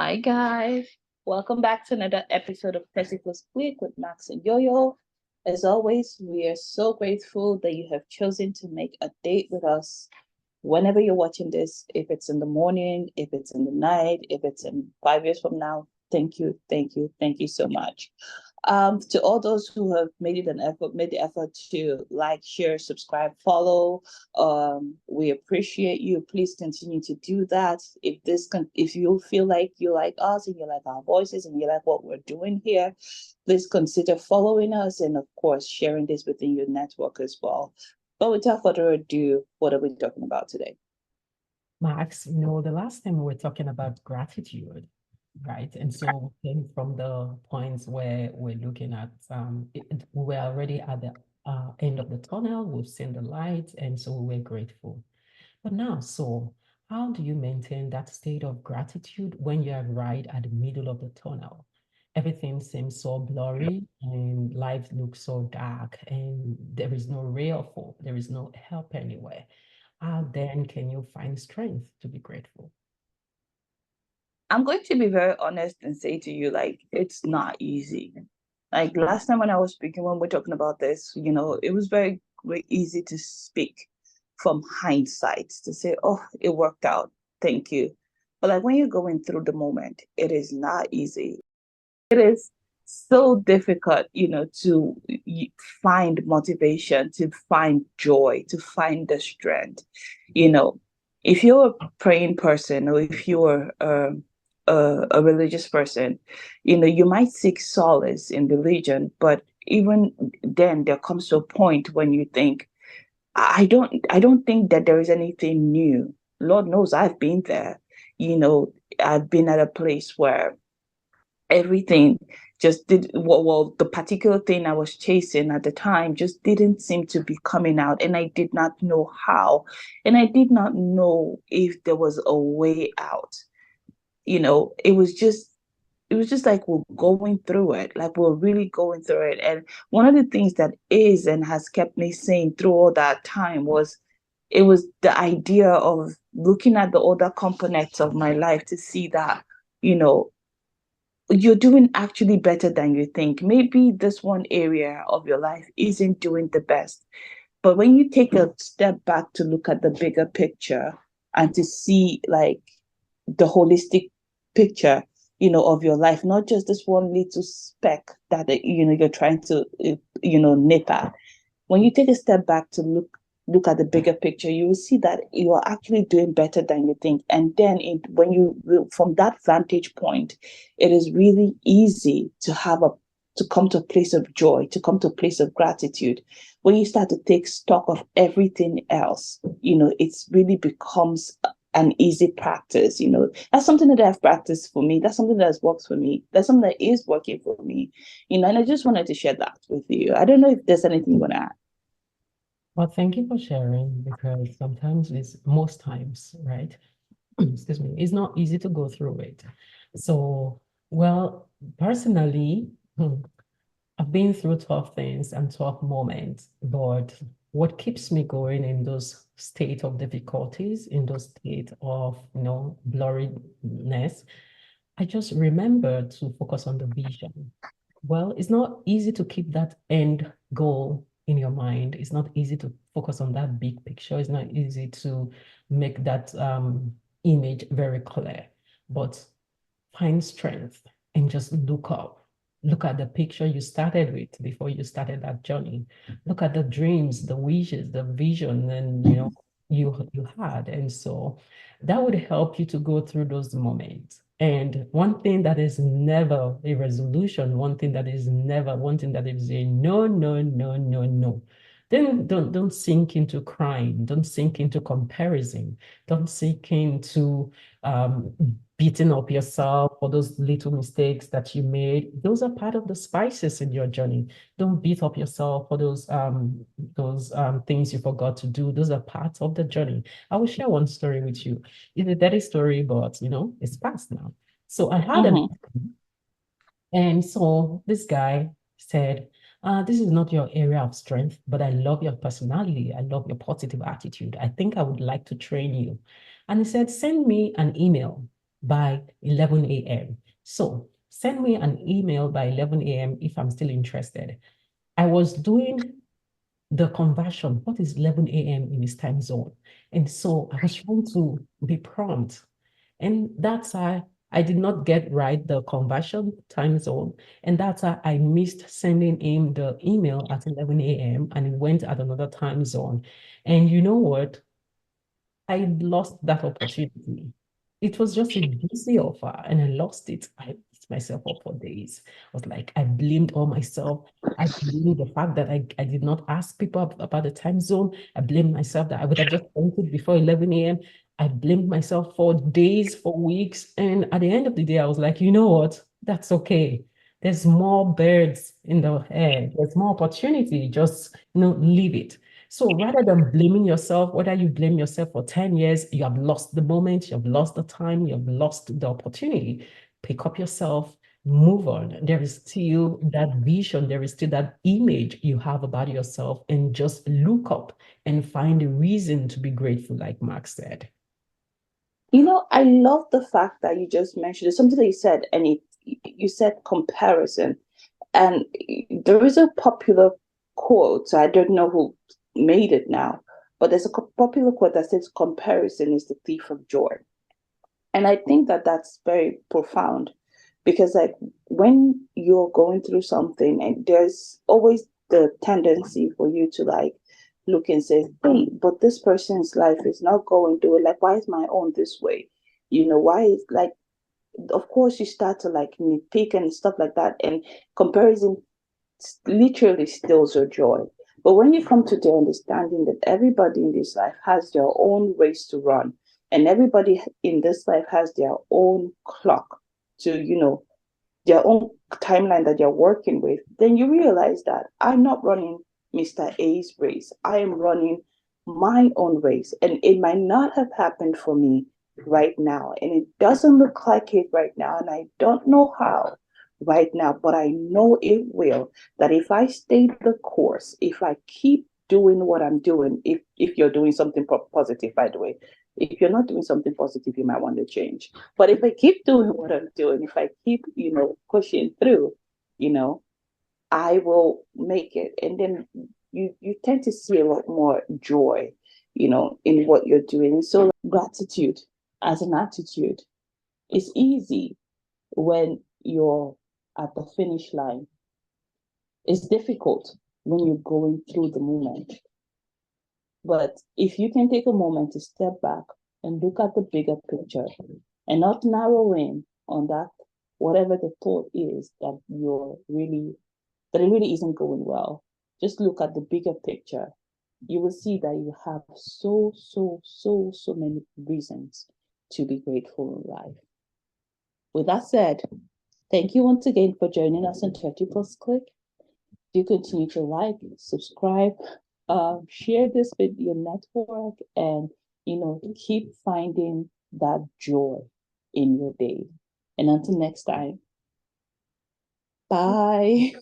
Hi guys, welcome back to another episode of 30PLUSCLIQUE with Max and Yo-Yo. As always, we are so grateful that you have chosen to make a date with us. Whenever you're watching this, if it's in the morning, if it's in the night, if it's in 5 years from now, thank you, thank you, thank you so much. To all those who have made the effort to like, share, subscribe, follow, we appreciate you. Please continue to do that. If you feel like you like us and you like our voices and you like what we're doing here, please consider following us and of course sharing this within your network as well. But without further ado, what are we talking about today? Max, the last time we were talking about gratitude, right? And so we came from the points where we're looking at, we're already at the end of the tunnel, we've seen the light, and so we're grateful. But now, so how do you maintain that state of gratitude when you're right at the middle of the tunnel? Everything seems so blurry and life looks so dark, and there is no ray of hope, there is no help anywhere. How then can you find strength to be grateful? I'm going to be very honest and say to you, like, it's not easy. Like last time when I was speaking, when we're talking about this, it was very, very easy to speak from hindsight to say, oh, it worked out. Thank you. But like when you're going through the moment, it is not easy. It is so difficult, to find motivation, to find joy, to find the strength. You know, if you're a praying person or if you're a religious person, you might seek solace in religion, but even then, there comes to a point when you think, I don't think that there is anything new. Lord knows I've been there. You know, I've been at a place where everything just did well, the particular thing I was chasing at the time just didn't seem to be coming out, and I did not know how, and I did not know if there was a way out. It was just like we're going through it, like we're really going through it. And one of the things that is and has kept me sane through all that time was the idea of looking at the other components of my life to see that you know you're doing actually better than you think. Maybe this one area of your life isn't doing the best, but when you take a step back to look at the bigger picture and to see like the holistic picture, of your life, not just this one little speck that you're trying to nip at. When you take a step back to look at the bigger picture, you will see that you are actually doing better than you think. And then when you from that vantage point, it is really easy to come to a place of joy, to come to a place of gratitude. When you start to take stock of everything else, it's really becomes an easy practice. That's something that I've practiced for me. That's something that has worked for me. That's something that is working for me. And I just wanted to share that with you. I don't know if there's anything you want to add. Well, thank you for sharing because sometimes it's most times, right? Excuse me, it's not easy to go through it. So, well, personally, I've been through tough things and tough moments, but what keeps me going in those state of difficulties, in those state of, blurriness, I just remember to focus on the vision. Well, it's not easy to keep that end goal in your mind. It's not easy to focus on that big picture. It's not easy to make that image very clear, but find strength and just look up. Look at the picture you started with before you started that journey. Look at the dreams, the wishes, the vision, and you had. And so that would help you to go through those moments. And one thing that is never a resolution, one thing that is never, one thing that is a no, no, no, no, no. Then don't sink into crying. Don't sink into comparison. Don't sink into um, beating up yourself for those little mistakes that you made. Those are part of the spices in your journey. Don't beat up yourself for those things you forgot to do. Those are parts of the journey. I will share one story with you. It's a dirty story, but it's past now. So I had a Mm-hmm. meeting, and so this guy said, this is not your area of strength, but I love your personality. I love your positive attitude. I think I would like to train you. And he said, send me an email. by 11 a.m. So send me an email by 11 a.m. if I'm still interested. I was doing the conversion. What is 11 a.m. in this time zone? And so I was trying to be prompt. And that's how I did not get right the conversion time zone. And that's how I missed sending him the email at 11 a.m. and it went at another time zone. And you know what? I lost that opportunity. It was just a juicy offer and I lost it. I beat myself up for days. I was like, I blamed all myself. I blamed the fact that I did not ask people about the time zone. I blamed myself that I would have just sent it before 11 a.m. I blamed myself for days, for weeks. And at the end of the day, I was like, you know what? That's okay. There's more birds in the air. There's more opportunity. Just, leave it. So rather than blaming yourself, whether you blame yourself for 10 years, you have lost the moment, you have lost the time, you have lost the opportunity. Pick up yourself, move on. There is still that vision, there is still that image you have about yourself, and just look up and find a reason to be grateful, like Mark said. I love the fact that you just mentioned it's something that you said, and you said comparison. And there is a popular quote, so I don't know who made it now, but there's a popular quote that says comparison is the thief of joy. And I think that that's very profound because, like, when you're going through something, and there's always the tendency for you to like look and say, hey, but this person's life is not going through it. Like, why is my own this way? Why is like, of course, you start to like nitpick and stuff like that. And comparison literally steals your joy. But when you come to the understanding that everybody in this life has their own race to run, and everybody in this life has their own clock to, their own timeline that they're working with, then you realize that I'm not running Mr. A's race. I am running my own race. And it might not have happened for me right now. And it doesn't look like it right now. And I don't know how right now, but I know it will. That if I stay the course, if I keep doing what I'm doing, if you're doing something positive, by the way, if you're not doing something positive, you might want to change. But if I keep doing what I'm doing, if I keep, pushing through, I will make it. And then you tend to see a lot more joy, in what you're doing. So gratitude as an attitude is easy when you're at the finish line. It's difficult when you're going through the moment. But if you can take a moment to step back and look at the bigger picture and not narrow in on that, whatever the thought is that it really isn't going well, just look at the bigger picture. You will see that you have so, so, so, so many reasons to be grateful in life. With that said, thank you once again for joining us on 30 Plus Click. Do continue to like, subscribe, share this with your network, and keep finding that joy in your day. And until next time, bye.